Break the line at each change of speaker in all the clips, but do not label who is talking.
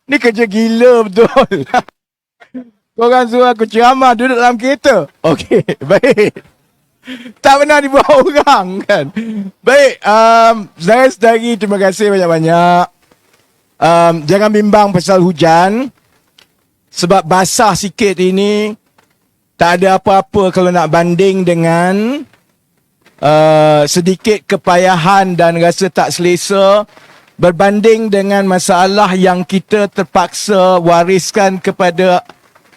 Ni kerja gila betul. Korang suruh aku ceramah duduk dalam kereta. Okey, baik. Tak pernah dibuat orang kan. Baik, saudara-saudari, terima kasih banyak-banyak. Jangan bimbang pasal hujan. Sebab basah sikit ini, tak ada apa-apa kalau nak banding dengan sedikit kepayahan dan rasa tak selesa berbanding dengan masalah yang kita terpaksa wariskan kepada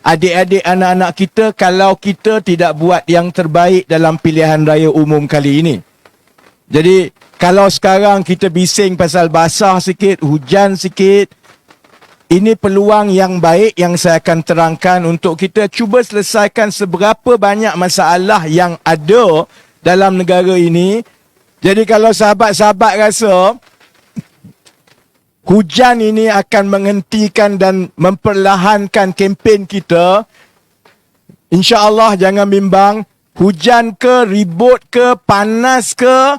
adik-adik anak-anak kita kalau kita tidak buat yang terbaik dalam pilihan raya umum kali ini. Jadi, kalau sekarang kita bising pasal basah sikit, hujan sikit, ini peluang yang baik yang saya akan terangkan untuk kita cuba selesaikan seberapa banyak masalah yang ada dalam negara ini. Jadi kalau sahabat-sahabat rasa hujan ini akan menghentikan dan memperlahankan kempen kita, insya-Allah jangan bimbang. Hujan ke, ribut ke, panas ke,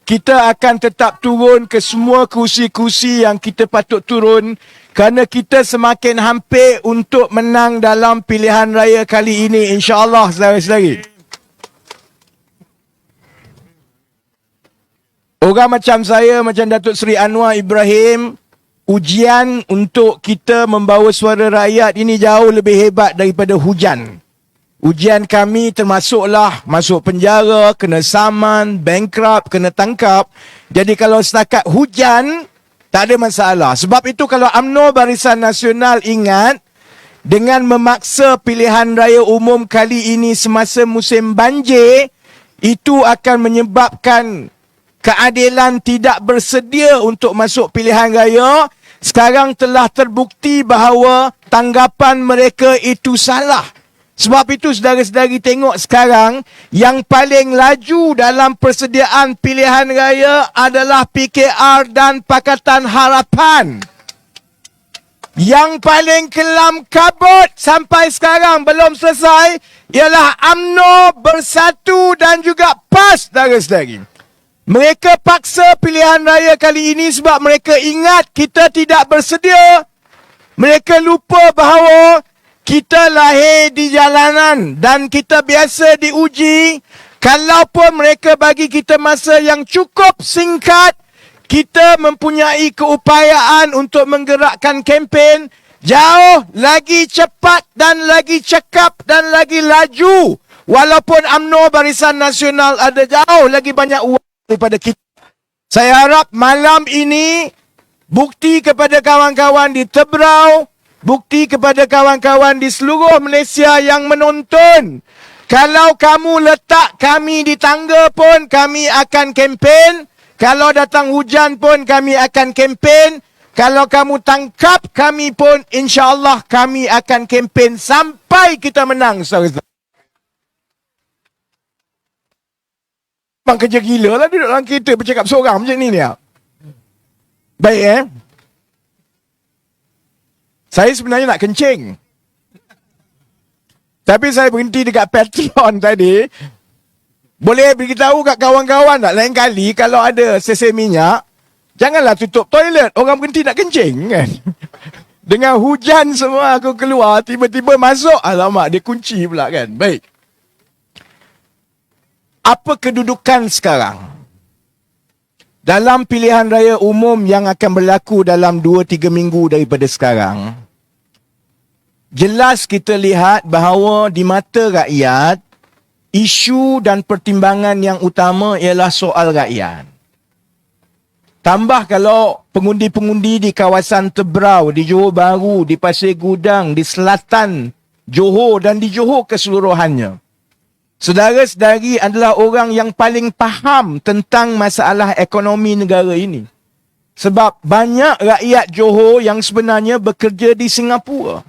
kita akan tetap turun ke semua kursi-kursi yang kita patut turun kerana kita semakin hampir untuk menang dalam pilihan raya kali ini, insya-Allah, saudara-saudari. Orang macam saya, macam Datuk Seri Anwar Ibrahim, ujian untuk kita membawa suara rakyat ini jauh lebih hebat daripada hujan. Ujian kami termasuklah masuk penjara, kena saman, bankrupt, kena tangkap. Jadi kalau setakat hujan, tak ada masalah. Sebab itu kalau UMNO Barisan Nasional ingat, dengan memaksa pilihan raya umum kali ini semasa musim banjir, itu akan menyebabkan keadilan tidak bersedia untuk masuk pilihan raya. Sekarang telah terbukti bahawa tanggapan mereka itu salah. Sebab itu saudara-saudari tengok sekarang, yang paling laju dalam persediaan pilihan raya adalah PKR dan Pakatan Harapan. Yang paling kelam kabut sampai sekarang belum selesai ialah UMNO Bersatu dan juga PAS, saudara-saudari. Mereka paksa pilihan raya kali ini sebab mereka ingat kita tidak bersedia. Mereka lupa bahawa kita lahir di jalanan dan kita biasa diuji. Kalaupun mereka bagi kita masa yang cukup singkat, kita mempunyai keupayaan untuk menggerakkan kempen jauh lagi cepat dan lagi cekap dan lagi laju. Walaupun UMNO Barisan Nasional ada jauh lagi banyak uang daripada kita. Saya harap malam ini bukti kepada kawan-kawan di Tebrau, bukti kepada kawan-kawan di seluruh Malaysia yang menonton. Kalau kamu letak kami di tangga pun, kami akan kempen. Kalau datang hujan pun, kami akan kempen. Kalau kamu tangkap kami pun, insya-Allah kami akan kempen sampai kita menang, saudara. Memang kerja gila lah duduk dalam kereta bercakap seorang macam ni. Baik saya sebenarnya nak kencing. Tapi saya berhenti dekat Petron tadi. Boleh beritahu kat kawan-kawan tak, lain kali kalau ada sesen minyak, janganlah tutup toilet. Orang berhenti nak kencing kan. Dengan hujan semua aku keluar, tiba-tiba masuk. Alamak, dia kunci pula kan. Baik. Apa kedudukan sekarang dalam pilihan raya umum yang akan berlaku dalam 2-3 minggu daripada sekarang? Jelas kita lihat bahawa di mata rakyat, isu dan pertimbangan yang utama ialah soal rakyat. Tambah kalau pengundi-pengundi di kawasan Tebrau, di Johor Bahru, di Pasir Gudang, di selatan Johor dan di Johor keseluruhannya. Saudara-saudari adalah orang yang paling faham tentang masalah ekonomi negara ini. Sebab banyak rakyat Johor yang sebenarnya bekerja di Singapura.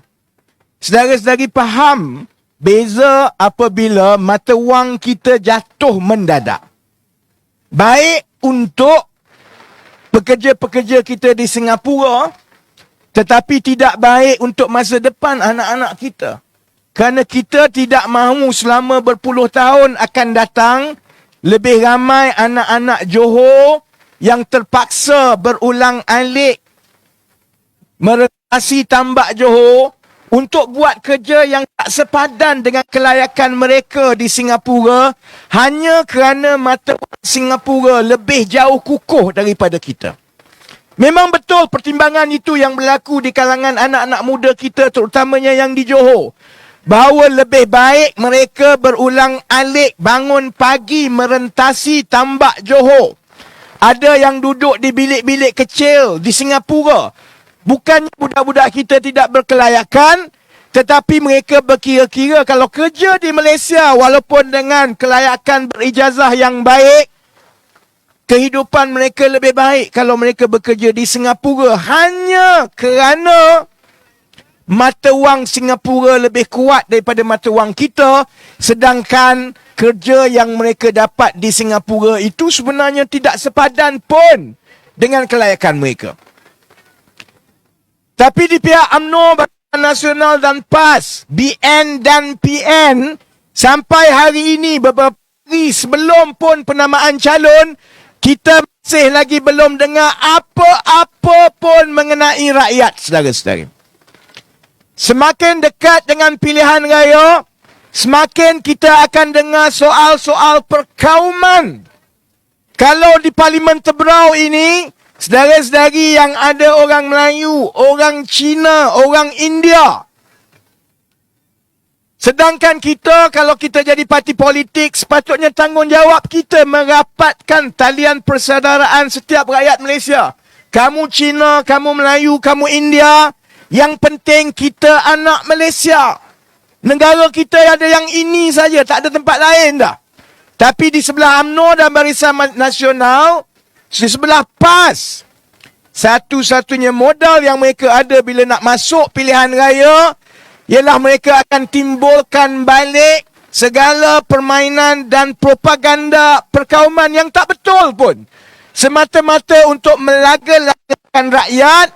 Saudara-saudari faham beza apabila mata wang kita jatuh mendadak. Baik untuk pekerja-pekerja kita di Singapura, tetapi tidak baik untuk masa depan anak-anak kita. Kerana kita tidak mahu selama berpuluh tahun akan datang, lebih ramai anak-anak Johor yang terpaksa berulang alik melintasi tambak Johor untuk buat kerja yang tak sepadan dengan kelayakan mereka di Singapura hanya kerana mata wang Singapura lebih jauh kukuh daripada kita. Memang betul pertimbangan itu yang berlaku di kalangan anak-anak muda kita, terutamanya yang di Johor. Bahawa lebih baik mereka berulang alik bangun pagi merentasi tambak Johor. Ada yang duduk di bilik-bilik kecil di Singapura. Bukannya budak-budak kita tidak berkelayakan, tetapi mereka berkira-kira kalau kerja di Malaysia walaupun dengan kelayakan berijazah yang baik, kehidupan mereka lebih baik kalau mereka bekerja di Singapura hanya kerana mata wang Singapura lebih kuat daripada mata wang kita, sedangkan kerja yang mereka dapat di Singapura itu sebenarnya tidak sepadan pun dengan kelayakan mereka. Tapi di pihak UMNO, Barisan Nasional dan PAS, BN dan PN, sampai hari ini beberapa hari sebelum pun penamaan calon, kita masih lagi belum dengar apa-apa pun mengenai rakyat, saudara-saudara. Semakin dekat dengan pilihan raya, semakin kita akan dengar soal-soal perkauman. Kalau di Parlimen Tebrau ini, saudara-saudari yang ada orang Melayu, orang Cina, orang India. Sedangkan kita, kalau kita jadi parti politik, sepatutnya tanggungjawab kita merapatkan talian persaudaraan setiap rakyat Malaysia. Kamu Cina, kamu Melayu, kamu India. Yang penting kita anak Malaysia. Negara kita ada yang ini saja, tak ada tempat lain dah. Tapi di sebelah UMNO dan Barisan Nasional, di sebelah PAS, satu-satunya modal yang mereka ada bila nak masuk pilihan raya, ialah mereka akan timbulkan balik segala permainan dan propaganda perkauman yang tak betul pun. Semata-mata untuk melaga-lagakan rakyat.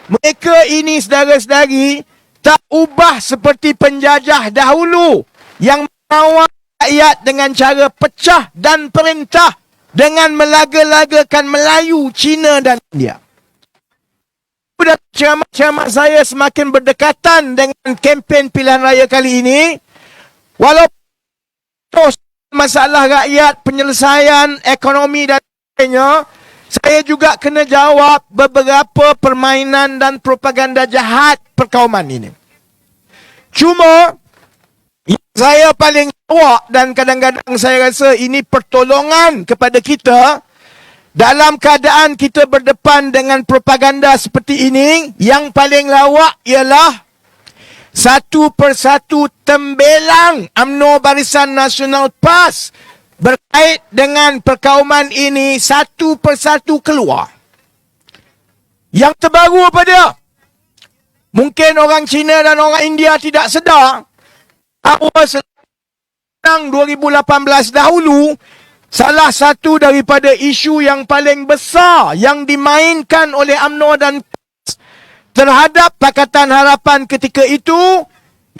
Mereka ini, saudara-saudari, tak ubah seperti penjajah dahulu yang mengawal rakyat dengan cara pecah dan perintah dengan melaga-lagakan Melayu, Cina dan India. Dan ceramah-ceramah saya semakin berdekatan dengan kempen pilihan raya kali ini, walaupun terus masalah rakyat, penyelesaian ekonomi dan sebagainya, saya juga kena jawab beberapa permainan dan propaganda jahat perkauman ini. Cuma, yang saya paling jawab dan kadang-kadang saya rasa ini pertolongan kepada kita, dalam keadaan kita berdepan dengan propaganda seperti ini, yang paling lawak ialah satu persatu tembelang UMNO Barisan Nasional PAS berkait dengan perkauman ini satu persatu keluar. Yang terbaru apa dia? Mungkin orang Cina dan orang India tidak sedar bahawa selama 2018 dahulu, salah satu daripada isu yang paling besar yang dimainkan oleh UMNO dan PAS terhadap Pakatan Harapan ketika itu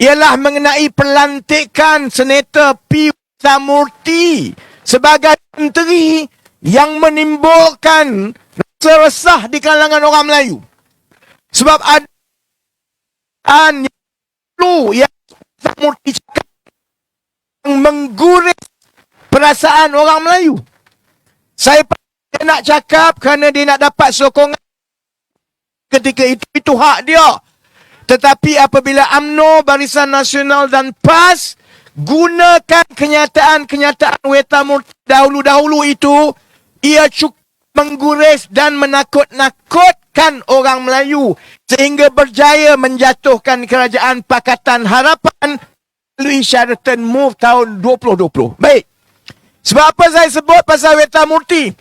ialah mengenai pelantikan Senator P. Samurti sebagai menteri yang menimbulkan rasa resah di kalangan orang Melayu. Sebab ada yang Samurti cakap yang mengguris perasaan orang Melayu. Saya nak cakap kerana dia nak dapat sokongan ketika itu hak dia. Tetapi apabila UMNO, Barisan Nasional dan PAS gunakan kenyataan-kenyataan Wetamurti dahulu-dahulu itu, ia cukup mengguris dan menakut-nakutkan orang Melayu sehingga berjaya menjatuhkan kerajaan Pakatan Harapan melalui Sheraton Move tahun 2020. Baik. Sebab apa saya sebut pasal Wetamurti?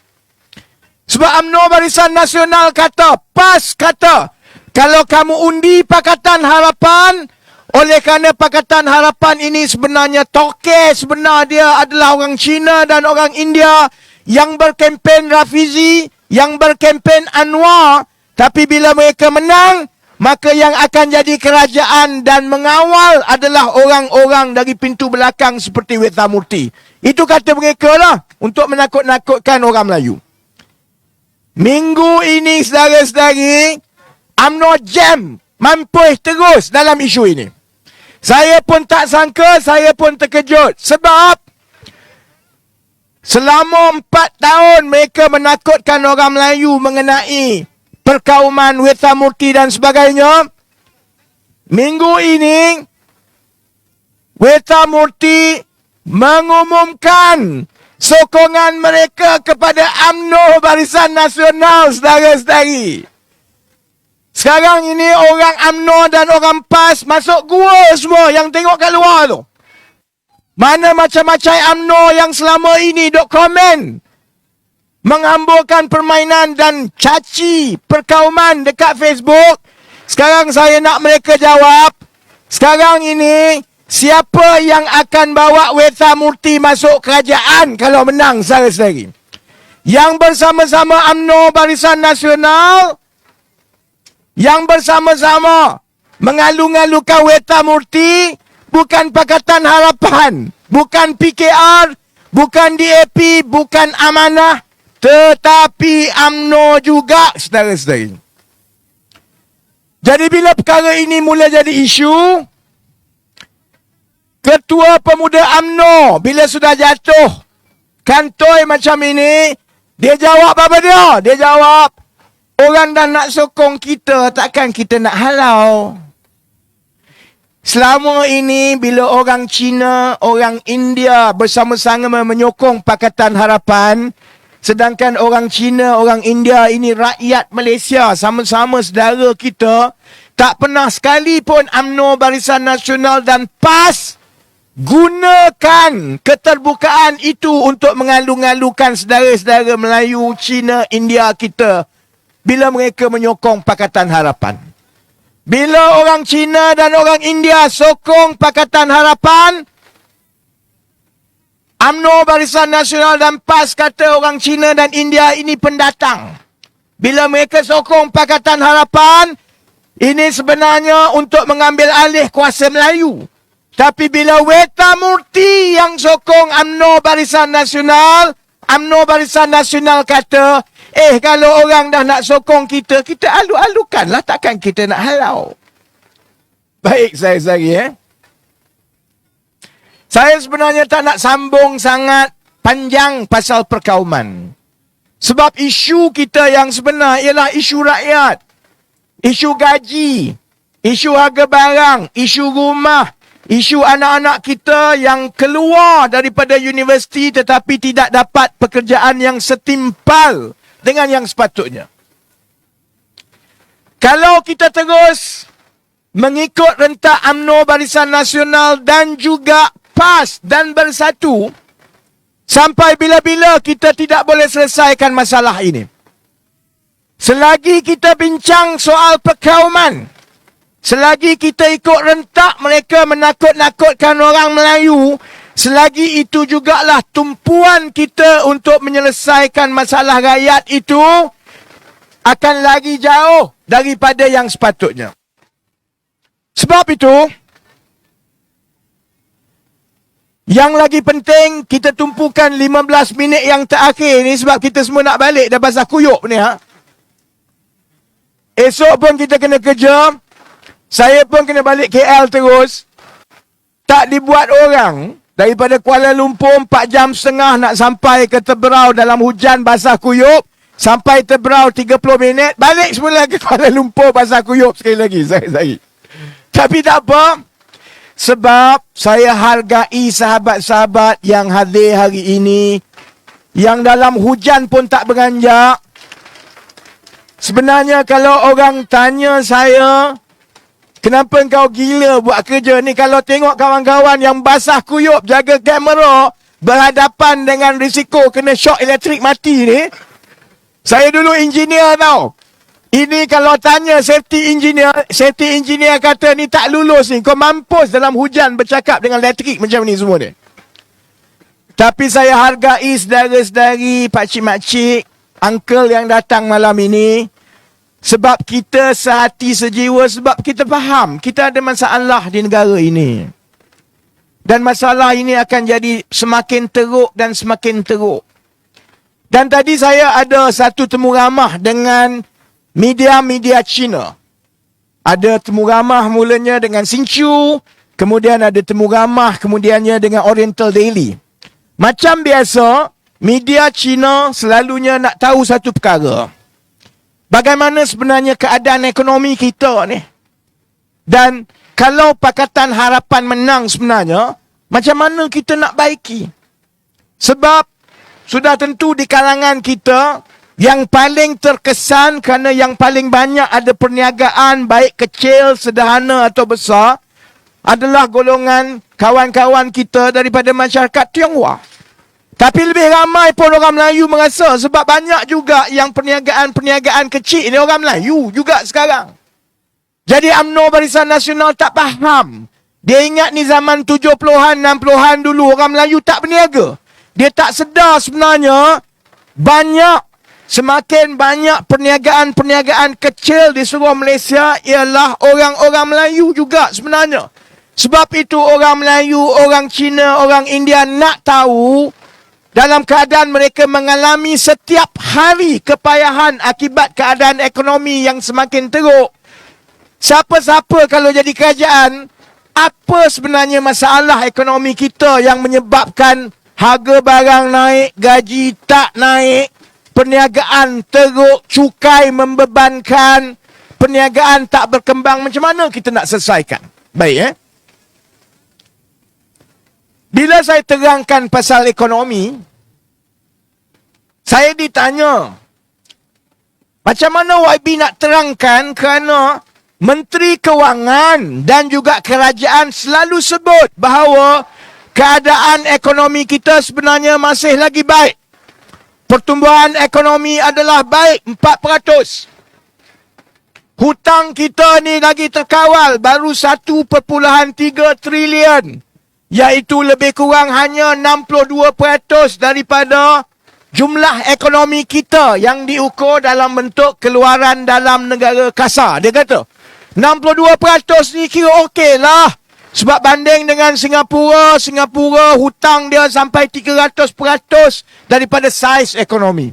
Sebab UMNO Barisan Nasional kata, PAS kata, kalau kamu undi Pakatan Harapan, oleh kerana Pakatan Harapan ini sebenarnya toke, sebenar dia adalah orang Cina dan orang India yang berkempen Rafizi, yang berkempen Anwar. Tapi bila mereka menang, maka yang akan jadi kerajaan dan mengawal adalah orang-orang dari pintu belakang seperti Wetamurti. Itu kata mereka lah, untuk menakut-nakutkan orang Melayu. Minggu ini, saudara-saudari, UMNO jam mampus terus dalam isu ini. Saya pun tak sangka, saya pun terkejut. Sebab selama 4 tahun mereka menakutkan orang Melayu mengenai perkauman Wetamurti dan sebagainya. Minggu ini, Wetamurti mengumumkan sokongan mereka kepada UMNO Barisan Nasional, saudara-saudari. Sekarang ini orang UMNO dan orang PAS masuk gua semua yang tengok kat luar tu. Mana macam-macam UMNO yang selama ini duk komen, menghamburkan permainan dan caci perkauman dekat Facebook. Sekarang saya nak mereka jawab. Sekarang ini, siapa yang akan bawa Wetamurti masuk kerajaan kalau menang, saudara-saudari? Yang bersama-sama UMNO Barisan Nasional, yang bersama-sama mengalu-ngalukan Wetamurti, bukan Pakatan Harapan, bukan PKR, bukan DAP, bukan Amanah, tetapi UMNO juga, saudara-saudari. Jadi bila perkara ini mula jadi isu, Ketua Pemuda UMNO bila sudah jatuh kantoi macam ini, dia jawab apa dia? Dia jawab, orang dah nak sokong kita, takkan kita nak halau. Selama ini bila orang Cina, orang India bersama-sama menyokong Pakatan Harapan, sedangkan orang Cina, orang India ini rakyat Malaysia, sama-sama saudara kita, tak pernah sekali pun UMNO Barisan Nasional dan PAS gunakan keterbukaan itu untuk mengalu-ngalukan saudara-saudara Melayu, Cina, India kita bila mereka menyokong Pakatan Harapan. Bila orang Cina dan orang India sokong Pakatan Harapan, UMNO Barisan Nasional dan PAS kata orang Cina dan India ini pendatang. Bila mereka sokong Pakatan Harapan, ini sebenarnya untuk mengambil alih kuasa Melayu. Tapi bila Wetamurti yang sokong UMNO Barisan Nasional, UMNO Barisan Nasional kata, kalau orang dah nak sokong kita, kita alu-alukanlah, takkan kita nak halau. Baik, saya Saya sebenarnya tak nak sambung sangat panjang pasal perkauman. Sebab isu kita yang sebenar ialah isu rakyat. Isu gaji, isu harga barang, isu rumah, isu anak-anak kita yang keluar daripada universiti tetapi tidak dapat pekerjaan yang setimpal dengan yang sepatutnya. Kalau kita terus mengikut rentak UMNO Barisan Nasional dan juga PAS dan Bersatu, sampai bila-bila kita tidak boleh selesaikan masalah ini. Selagi kita bincang soal perkauman, selagi kita ikut rentak mereka menakut-nakutkan orang Melayu, selagi itu jugalah tumpuan kita untuk menyelesaikan masalah rakyat itu akan lagi jauh daripada yang sepatutnya. Sebab itu, yang lagi penting, kita tumpukan 15 minit yang terakhir ni sebab kita semua nak balik dah basah kuyup ni. Esok pun kita kena kerja. Saya pun kena balik KL terus. Tak dibuat orang daripada Kuala Lumpur 4 jam setengah nak sampai ke Tebrau dalam hujan basah kuyup. Sampai Tebrau 30 minit. Balik semula ke Kuala Lumpur basah kuyup sekali lagi. Saya. Tapi tak apa. Sebab saya hargai sahabat-sahabat yang hadir hari ini, yang dalam hujan pun tak beranjak. Sebenarnya kalau orang tanya saya, kenapa kau gila buat kerja ni? Kalau tengok kawan-kawan yang basah kuyup jaga kamera berhadapan dengan risiko kena syok elektrik mati ni. Saya dulu engineer tau. Ini kalau tanya safety engineer kata ni tak lulus ni. Kau mampus dalam hujan bercakap dengan elektrik macam ni semua ni. Tapi saya hargai saudara-saudari, pakcik-makcik, uncle yang datang malam ini. Sebab kita sehati sejiwa, sebab kita faham kita ada masalah di negara ini. Dan masalah ini akan jadi semakin teruk dan semakin teruk. Dan tadi saya ada satu temu ramah dengan media-media Cina. Ada temu ramah mulanya dengan Sinchu, kemudian ada temu ramah kemudiannya dengan Oriental Daily. Macam biasa, media Cina selalunya nak tahu satu perkara. Bagaimana sebenarnya keadaan ekonomi kita ni? Dan kalau Pakatan Harapan menang sebenarnya, macam mana kita nak baiki? Sebab sudah tentu di kalangan kita, yang paling terkesan kerana yang paling banyak ada perniagaan baik kecil, sederhana atau besar adalah golongan kawan-kawan kita daripada masyarakat Tionghoa. Tapi lebih ramai pun orang Melayu merasa sebab banyak juga yang perniagaan-perniagaan kecil ni orang Melayu juga sekarang. Jadi UMNO Barisan Nasional tak faham. Dia ingat ni zaman 70-an, 60-an dulu orang Melayu tak berniaga. Dia tak sedar sebenarnya semakin banyak perniagaan-perniagaan kecil di seluruh Malaysia ialah orang-orang Melayu juga sebenarnya. Sebab itu orang Melayu, orang Cina, orang India nak tahu dalam keadaan mereka mengalami setiap hari kepayahan akibat keadaan ekonomi yang semakin teruk. Siapa-siapa kalau jadi kerajaan, apa sebenarnya masalah ekonomi kita yang menyebabkan harga barang naik, gaji tak naik, perniagaan teruk, cukai membebankan, perniagaan tak berkembang, macam mana kita nak selesaikan? Baik, Bila saya terangkan pasal ekonomi, saya ditanya, macam mana YB nak terangkan kerana Menteri Kewangan dan juga kerajaan selalu sebut bahawa keadaan ekonomi kita sebenarnya masih lagi baik. Pertumbuhan ekonomi adalah baik 4%. Hutang kita ni lagi terkawal baru 1.3 trilion. Iaitu lebih kurang hanya 62% daripada jumlah ekonomi kita yang diukur dalam bentuk keluaran dalam negara kasar. Dia kata, 62% ni kira okey lah. Sebab banding dengan Singapura hutang dia sampai 300% daripada saiz ekonomi.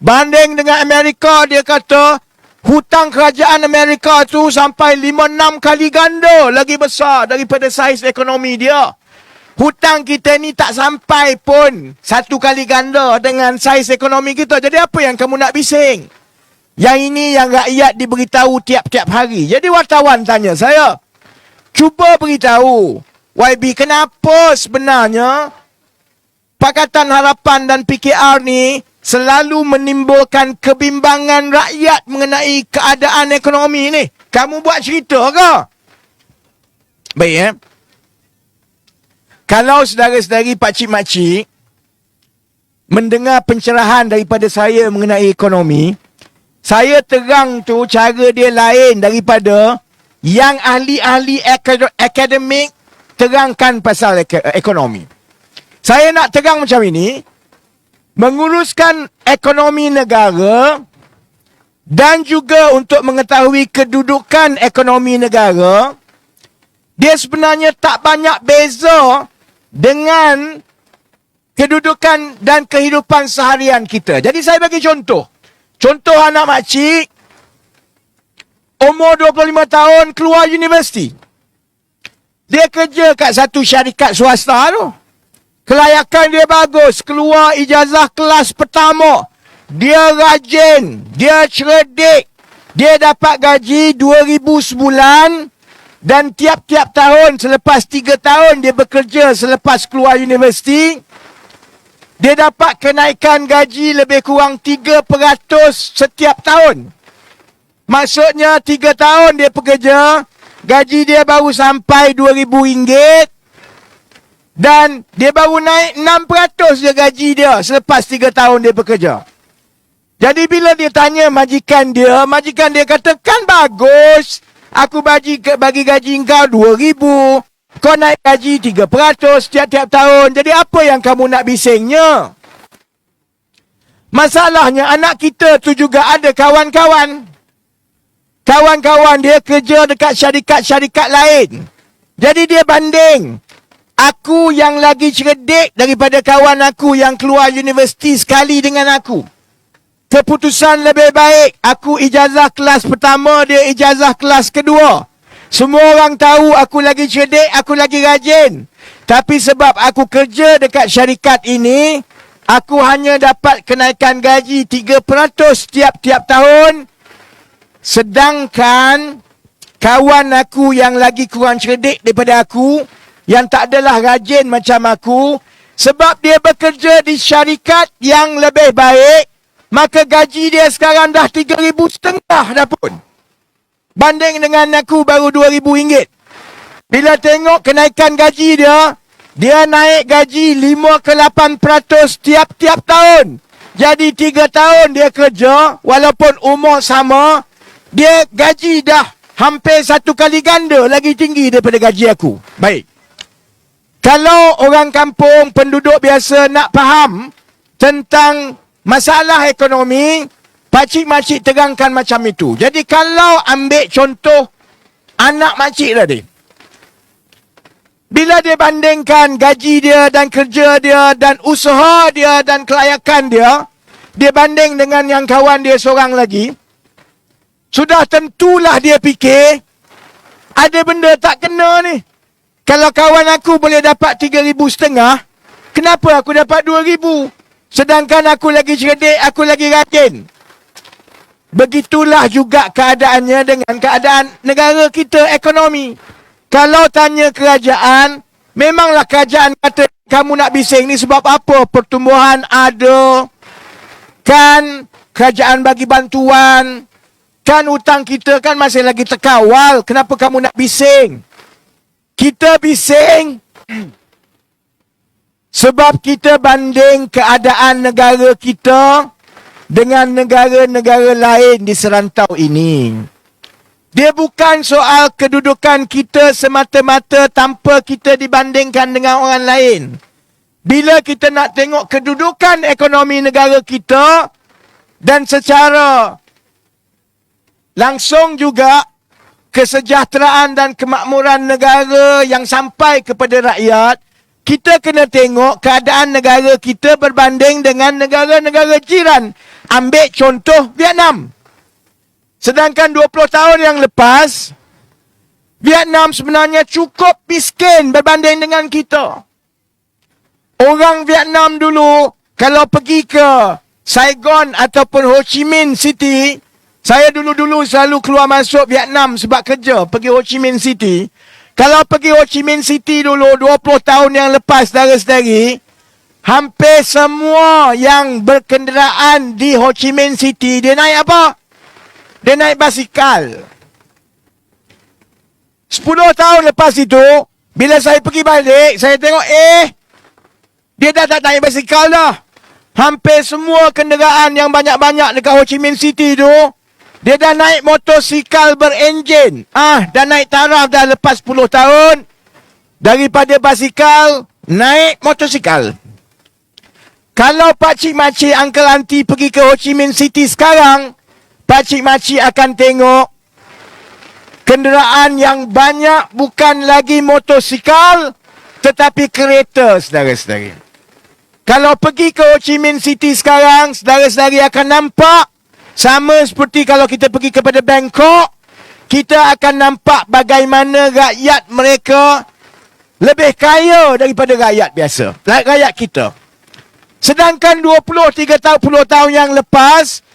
Banding dengan Amerika, dia kata hutang kerajaan Amerika tu sampai 5-6 kali ganda lagi besar daripada saiz ekonomi dia. Hutang kita ni tak sampai pun 1 kali ganda dengan saiz ekonomi kita. Jadi apa yang kamu nak bising? Yang ini yang rakyat diberitahu tiap-tiap hari. Jadi wartawan tanya saya, cuba beritahu YB kenapa sebenarnya Pakatan Harapan dan PKR ni selalu menimbulkan kebimbangan rakyat mengenai keadaan ekonomi ni. Kamu buat cerita ke? Baik, Kalau saudara-saudari pakcik-makcik mendengar pencerahan daripada saya mengenai ekonomi, saya terang tu cara dia lain daripada yang ahli-ahli akademik terangkan pasal ekonomi. Saya nak terang macam ini, menguruskan ekonomi negara dan juga untuk mengetahui kedudukan ekonomi negara, dia sebenarnya tak banyak beza dengan kedudukan dan kehidupan seharian kita. Jadi saya bagi contoh. Contoh anak makcik, umur 25 tahun, keluar universiti. Dia kerja kat satu syarikat swasta tu. Kelayakan dia bagus, keluar ijazah kelas pertama. Dia rajin, dia cerdik. Dia dapat gaji 2,000 sebulan. Dan tiap-tiap tahun, selepas 3 tahun dia bekerja selepas keluar universiti, dia dapat kenaikan gaji lebih kurang 3% setiap tahun. Maksudnya 3 tahun dia bekerja, gaji dia baru sampai RM2,000 dan dia baru naik 6% je gaji dia selepas 3 tahun dia bekerja. Jadi bila dia tanya majikan dia kata, kan bagus, aku bagi gaji kau 2,000. Kau naik gaji 3% tiap-tiap tahun. Jadi apa yang kamu nak bisingnya? Masalahnya anak kita tu juga ada kawan-kawan. Kawan-kawan dia kerja dekat syarikat-syarikat lain. Jadi dia banding. Aku yang lagi cerdik daripada kawan aku yang keluar universiti sekali dengan aku. keputusan lebih baik. Aku ijazah kelas pertama, dia ijazah kelas kedua. Semua orang tahu aku lagi cerdik, aku lagi rajin. Tapi sebab aku kerja dekat syarikat ini, aku hanya dapat kenaikan gaji 3% tiap-tiap tahun. Sedangkan kawan aku yang lagi kurang cerdik daripada aku, yang tak adalah rajin macam aku, sebab dia bekerja di syarikat yang lebih baik, maka gaji dia sekarang dah 3,500 dah pun. Banding dengan aku baru RM2,000. Bila tengok kenaikan gaji dia naik gaji 5 ke 8% tiap-tiap tahun. Jadi 3 tahun dia kerja, walaupun umur sama, dia gaji dah hampir 1 kali ganda lagi tinggi daripada gaji aku. Baik. Kalau orang kampung, penduduk biasa nak faham tentang masalah ekonomi, pakcik-makcik terangkan macam itu. Jadi kalau ambil contoh anak makcik tadi, bila dia bandingkan gaji dia dan kerja dia dan usaha dia dan kelayakan dia, dia banding dengan yang kawan dia seorang lagi, sudah tentulah dia fikir, ada benda tak kena ni. Kalau kawan aku boleh dapat 3,500, kenapa aku dapat 2,000? Sedangkan aku lagi cerdik, aku lagi rajin. Begitulah juga keadaannya dengan keadaan negara kita, ekonomi. Kalau tanya kerajaan, memanglah kerajaan kata kamu nak bising ni sebab apa? Pertumbuhan ada, kan kerajaan bagi bantuan, kan hutang kita kan masih lagi terkawal, kenapa kamu nak bising? Kita bising sebab kita banding keadaan negara kita dengan negara-negara lain di serantau ini. Dia bukan soal kedudukan kita semata-mata tanpa kita dibandingkan dengan orang lain. Bila kita nak tengok kedudukan ekonomi negara kita dan secara langsung juga kesejahteraan dan kemakmuran negara yang sampai kepada rakyat, kita kena tengok keadaan negara kita berbanding dengan negara-negara jiran. Ambil contoh Vietnam. Sedangkan 20 tahun yang lepas, Vietnam sebenarnya cukup miskin berbanding dengan kita. Orang Vietnam dulu, kalau pergi ke Saigon ataupun Ho Chi Minh City, saya dulu-dulu selalu keluar masuk Vietnam sebab kerja, pergi Ho Chi Minh City. Kalau pergi Ho Chi Minh City dulu, 20 tahun yang lepas, saudara-saudari, hampir semua yang berkenderaan di Ho Chi Minh City, dia naik apa? Dia naik basikal. 10 tahun lepas itu, bila saya pergi balik, saya tengok, dia dah tak naik basikal dah. Hampir semua kenderaan yang banyak-banyak dekat Ho Chi Minh City tu, dia dah naik motosikal berenjin. Dah naik taraf dah lepas 10 tahun. Daripada basikal, naik motosikal. Kalau pakcik-makcik, uncle auntie pergi ke Ho Chi Minh City sekarang, pakcik-makcik akan tengok kenderaan yang banyak bukan lagi motosikal, tetapi kereta, saudara-saudari. Kalau pergi ke Ho Chi Minh City sekarang, saudara-saudari akan nampak, sama seperti kalau kita pergi kepada Bangkok, kita akan nampak bagaimana rakyat mereka lebih kaya daripada rakyat biasa, rakyat kita. Sedangkan 20-30 tahun yang lepas,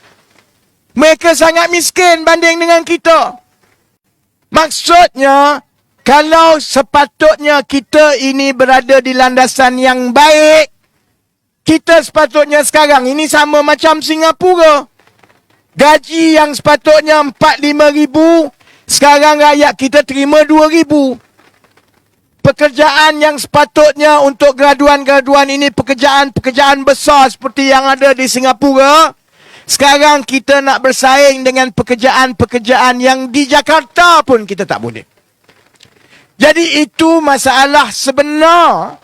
mereka sangat miskin banding dengan kita. Maksudnya, kalau sepatutnya kita ini berada di landasan yang baik, kita sepatutnya sekarang ini sama macam Singapura. Gaji yang sepatutnya 4-5 ribu, sekarang rakyat kita terima 2 ribu. Pekerjaan yang sepatutnya untuk graduan-graduan ini pekerjaan-pekerjaan besar seperti yang ada di Singapura, sekarang kita nak bersaing dengan pekerjaan-pekerjaan yang di Jakarta pun kita tak boleh. Jadi itu masalah sebenar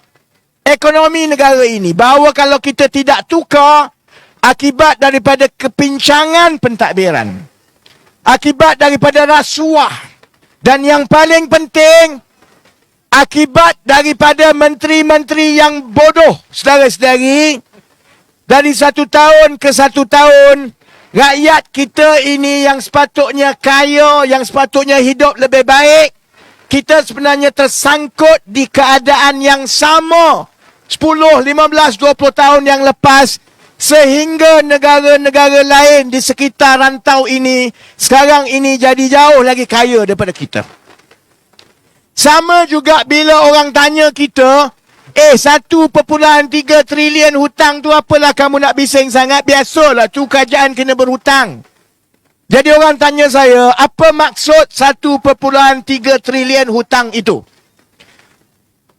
ekonomi negara ini. Bahawa kalau kita tidak tukar, akibat daripada kepincangan pentadbiran, akibat daripada rasuah, dan yang paling penting, akibat daripada menteri-menteri yang bodoh, saudara-saudari, dari satu tahun ke satu tahun, Rakyat kita ini yang sepatutnya kaya, yang sepatutnya hidup lebih baik, kita sebenarnya tersangkut di keadaan yang sama 10, 15, 20 tahun yang lepas, sehingga negara-negara lain di sekitar rantau ini sekarang ini jadi jauh lagi kaya daripada kita. Sama juga bila orang tanya kita, 1.3 trilion hutang tu apalah kamu nak bising sangat? Biasalah tu kerajaan kena berhutang. Jadi orang tanya saya, apa maksud 1.3 trilion hutang itu?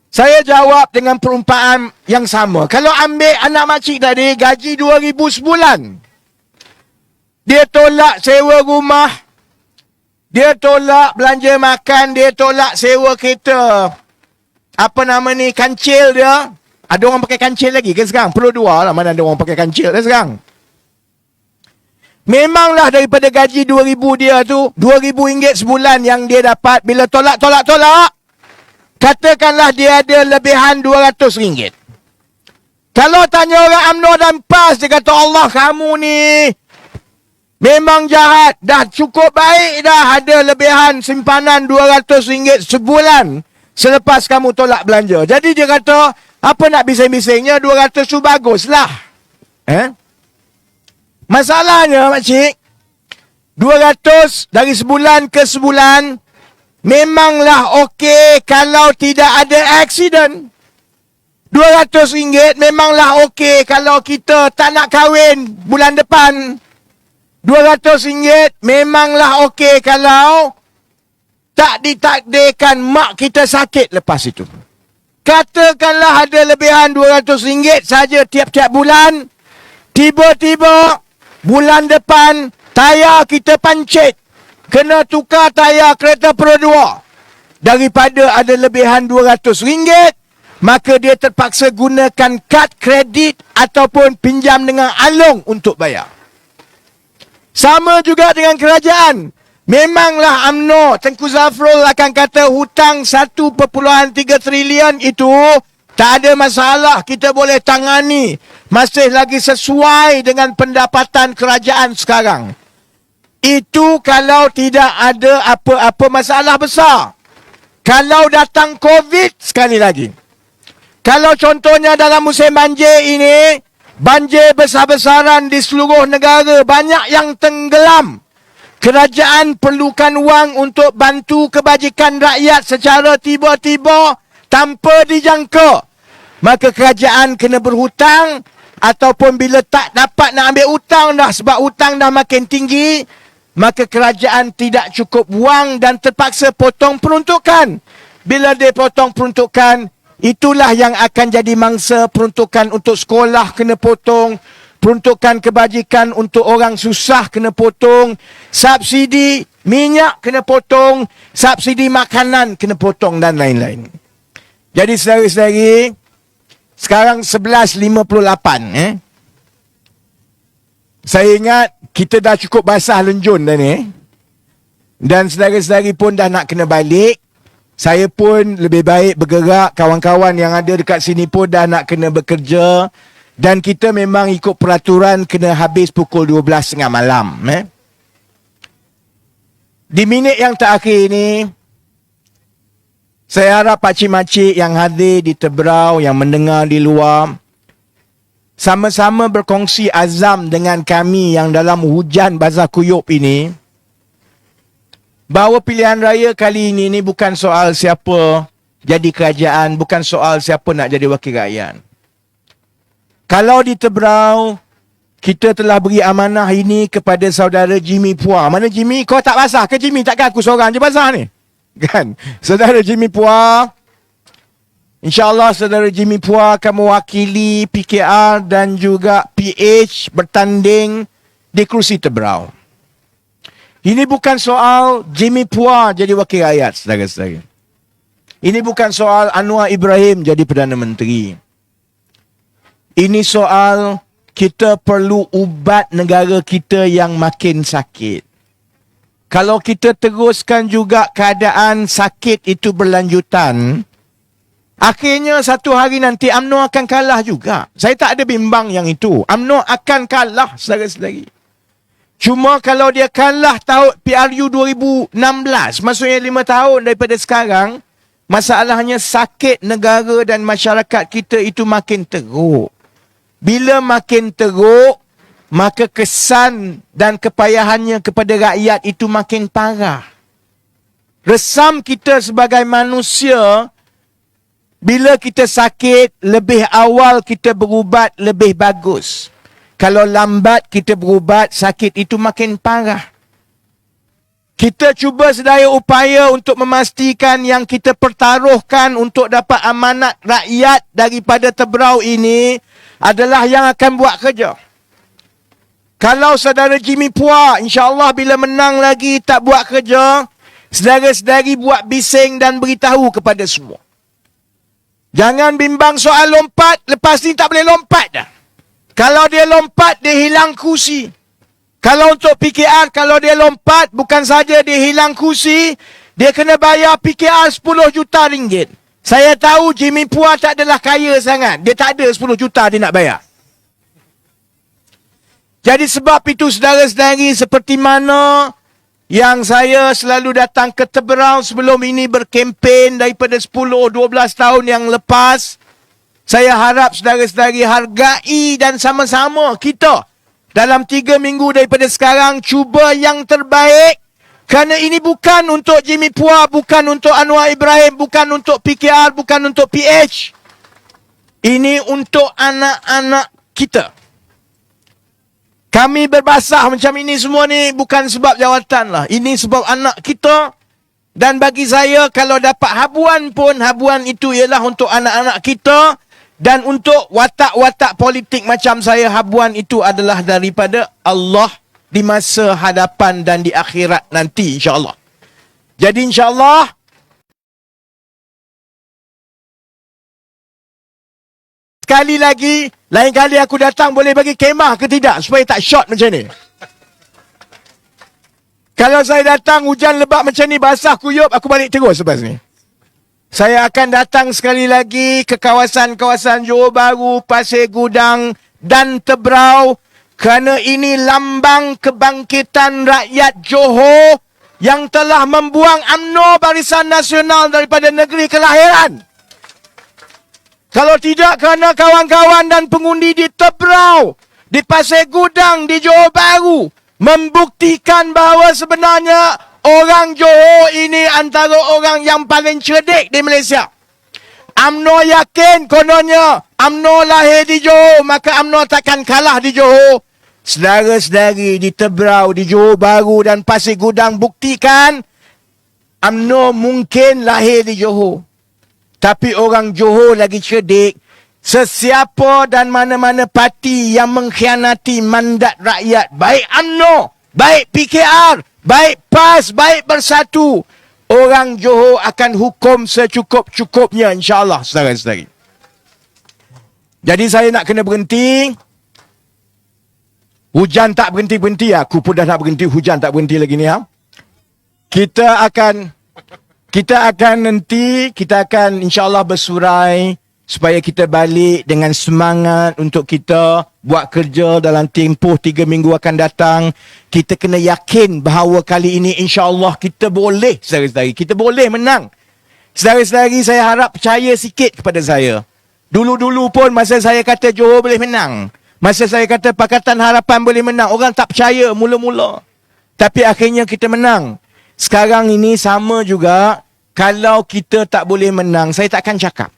Saya jawab dengan perumpamaan yang sama. Kalau ambil anak makcik tadi, gaji 2,000 sebulan. Dia tolak sewa rumah, dia tolak belanja makan, dia tolak sewa kereta. Apa nama ni, kancil dia. Ada orang pakai kancil lagi ke sekarang? Perlu dua lah, mana ada orang pakai kancil dah sekarang. Memanglah daripada gaji 2,000 dia tu, RM2,000 sebulan yang dia dapat, bila tolak, katakanlah dia ada lebihan RM200. Kalau tanya orang UMNO dan PAS, dia kata, Allah kamu ni memang jahat, dah cukup baik dah ada lebihan simpanan RM200 sebulan selepas kamu tolak belanja. Jadi dia kata, apa nak bising-bisingnya, 200 tu baguslah. Masalahnya makcik, 200 dari sebulan ke sebulan memanglah okey kalau tidak ada aksiden. RM200 memanglah okey kalau kita tak nak kahwin bulan depan. RM200 memanglah okey kalau tak ditakdirkan mak kita sakit lepas itu. Katakanlah ada lebihan RM200 saja tiap-tiap bulan. Tiba-tiba bulan depan tayar kita pancit. Kena tukar tayar kereta Pro 2. Daripada ada lebihan RM200, maka dia terpaksa gunakan kad kredit ataupun pinjam dengan Along untuk bayar. Sama juga dengan kerajaan. Memanglah UMNO, Tengku Zafrul akan kata hutang 1.3 trilion itu tak ada masalah, kita boleh tangani. Masih lagi sesuai dengan pendapatan kerajaan sekarang. Itu kalau tidak ada apa-apa masalah besar. Kalau datang COVID, sekali lagi. Kalau contohnya dalam musim banjir ini, banjir besar-besaran di seluruh negara, banyak yang tenggelam. Kerajaan perlukan wang untuk bantu kebajikan rakyat secara tiba-tiba tanpa dijangka. Maka kerajaan kena berhutang, ataupun bila tak dapat nak ambil hutang dah sebab hutang dah makin tinggi, maka kerajaan tidak cukup wang dan terpaksa potong peruntukan. Bila dia potong peruntukan, itulah yang akan jadi mangsa. Peruntukan untuk sekolah kena potong, peruntukan kebajikan untuk orang susah kena potong, subsidi minyak kena potong, subsidi makanan kena potong dan lain-lain. Jadi saudara-saudari, sekarang 11.58. Saya ingat kita dah cukup basah lenjun dah ni. Dan saudara-saudari pun dah nak kena balik. Saya pun lebih baik bergerak, kawan-kawan yang ada dekat sini pun dah nak kena bekerja. Dan kita memang ikut peraturan kena habis pukul 12.30 malam. Di minit yang terakhir ini, saya harap pakcik-makcik yang hadir di Tebrau, yang mendengar di luar, sama-sama berkongsi azam dengan kami yang dalam hujan bazar kuyup ini, bahawa pilihan raya kali ini bukan soal siapa jadi kerajaan, bukan soal siapa nak jadi wakil rakyat. Kalau di Tebrau, kita telah beri amanah ini kepada saudara Jimmy Puah. Mana Jimmy? Kau tak basah ke Jimmy? Takkan aku seorang je basah ni? Kan? Saudara Jimmy Puah, InsyaAllah saudara Jimmy Puah akan mewakili PKR dan juga PH bertanding di kerusi Tebrau. Ini bukan soal Jimmy Puah jadi wakil rakyat, saudara-saudara. Ini bukan soal Anwar Ibrahim jadi Perdana Menteri. Ini soal kita perlu ubat negara kita yang makin sakit. Kalau kita teruskan juga keadaan sakit itu berlanjutan, akhirnya satu hari nanti UMNO akan kalah juga. Saya tak ada bimbang yang itu. UMNO akan kalah, saudara-saudari. Cuma kalau dia kalah tahun PRU 2016, maksudnya 5 tahun daripada sekarang, masalahnya sakit negara dan masyarakat kita itu makin teruk. Bila makin teruk, maka kesan dan kepayahannya kepada rakyat itu makin parah. Resam kita sebagai manusia, bila kita sakit, lebih awal kita berubat lebih bagus. Kalau lambat kita berubat, sakit itu makin parah. Kita cuba sedaya upaya untuk memastikan yang kita pertaruhkan untuk dapat amanat rakyat daripada Tebrau ini adalah yang akan buat kerja. Kalau saudara Jimmy Puak, insyaAllah bila menang lagi tak buat kerja, saudara-saudari buat bising dan beritahu kepada semua. Jangan bimbang soal lompat, lepas ni tak boleh lompat dah. Kalau dia lompat, dia hilang kursi. Kalau untuk PKR, kalau dia lompat, bukan saja dia hilang kursi, dia kena bayar PKR 10 juta ringgit. Saya tahu Jimmy Puak tak adalah kaya sangat. Dia tak ada 10 juta dia nak bayar. Jadi sebab itu saudara-saudari, seperti mana yang saya selalu datang ke Tebrau sebelum ini berkempen daripada 10-12 tahun yang lepas, saya harap saudara-saudari hargai dan sama-sama kita dalam 3 minggu daripada sekarang cuba yang terbaik. Kerana ini bukan untuk Jimmy Puak, bukan untuk Anwar Ibrahim, bukan untuk PKR, bukan untuk PH. Ini untuk anak-anak kita. Kami berbasah macam ini semua ni bukan sebab jawatan lah. Ini sebab anak kita. Dan bagi saya, kalau dapat habuan pun, habuan itu ialah untuk anak-anak kita. Dan untuk watak-watak politik macam saya, habuan itu adalah daripada Allah di masa hadapan dan di akhirat nanti, insyaAllah. Jadi insyaAllah, sekali lagi, lain kali aku datang boleh bagi kemah ke tidak? Supaya tak short macam ni. Kalau saya datang hujan lebat macam ni, basah kuyup, aku balik terus lepas ni. Saya akan datang sekali lagi ke kawasan-kawasan Johor Bahru, Pasir Gudang dan Tebrau. Kerana ini lambang kebangkitan rakyat Johor yang telah membuang UMNO Barisan Nasional daripada negeri kelahiran. Kalau tidak kerana kawan-kawan dan pengundi di Tebrau, di Pasir Gudang, di Johor Bahru, membuktikan bahawa sebenarnya orang Johor ini antara orang yang paling cerdik di Malaysia. UMNO yakin kononnya UMNO lahir di Johor, maka UMNO takkan kalah di Johor. Saudara-saudari di Tebrau, di Johor Bahru dan Pasir Gudang buktikan UMNO mungkin lahir di Johor. Tapi orang Johor lagi cerdik. Sesiapa dan mana-mana parti yang mengkhianati mandat rakyat, baik UMNO, baik PKR, baik PAS, baik Bersatu, orang Johor akan hukum secukup-cukupnya, insyaAllah, saudara-saudari. Jadi saya nak kena berhenti. Hujan tak berhenti-berhenti. Aku pun dah nak berhenti, hujan tak berhenti lagi ni. Kita akan insyaAllah bersurai supaya kita balik dengan semangat untuk kita buat kerja dalam tempoh 3 minggu akan datang. Kita kena yakin bahawa kali ini insyaAllah kita boleh, saudara-saudari, kita boleh menang. Saudara-saudari, saya harap percaya sikit kepada saya. Dulu-dulu pun masa saya kata Johor boleh menang, masa saya kata Pakatan Harapan boleh menang, orang tak percaya mula-mula. Tapi akhirnya kita menang. Sekarang ini sama juga. Kalau kita tak boleh menang, saya tak akan cakap.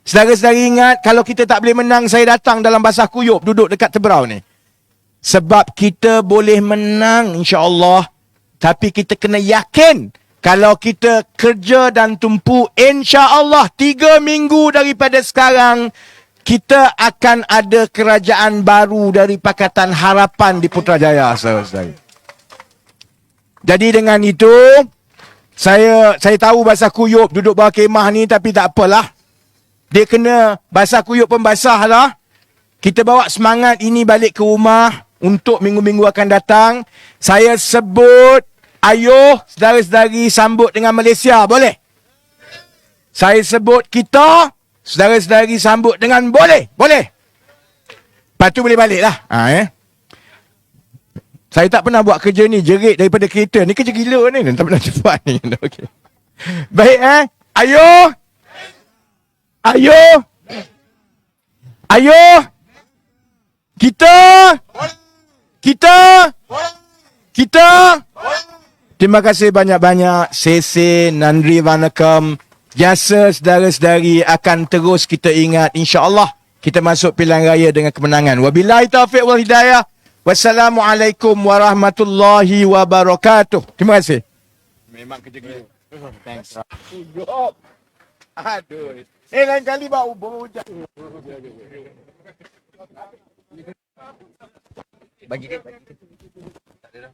Saudara-saudari ingat, kalau kita tak boleh menang, saya datang dalam basah kuyup, duduk dekat Tebrau ni. Sebab kita boleh menang, insyaAllah. Tapi kita kena yakin, kalau kita kerja dan tumpu, insyaAllah 3 minggu daripada sekarang, kita akan ada kerajaan baru dari Pakatan Harapan di Putrajaya, saudara-saudari. Jadi dengan itu, saya tahu basah kuyup duduk bawah kemah ni, tapi tak apalah. Dia kena basah kuyup pun basah lah. Kita bawa semangat ini balik ke rumah untuk minggu-minggu akan datang. Saya sebut ayuh saudara-saudari sambut dengan Malaysia, boleh? Saya sebut kita, saudara-saudari sambut dengan boleh? Boleh? Lepas tu boleh balik lah. Saya tak pernah buat kerja ni, jerit daripada kereta. Ni kerja gila ni, tak pernah buat ni. Okay. Baik Ayo. Ayo. Ayo. Kita. Terima kasih banyak-banyak. Sese, Nandri Vanakam. Jasa saudara-saudari akan terus kita ingat. InsyaAllah kita masuk pilihan raya dengan kemenangan. Wabillahi taufiq wal hidayah. Wassalamualaikum warahmatullahi wabarakatuh. Terima kasih. Memang kerja gila. Thanks. Aduh. Lain kali bawa hujan. Bagi dia. Tak ada dah.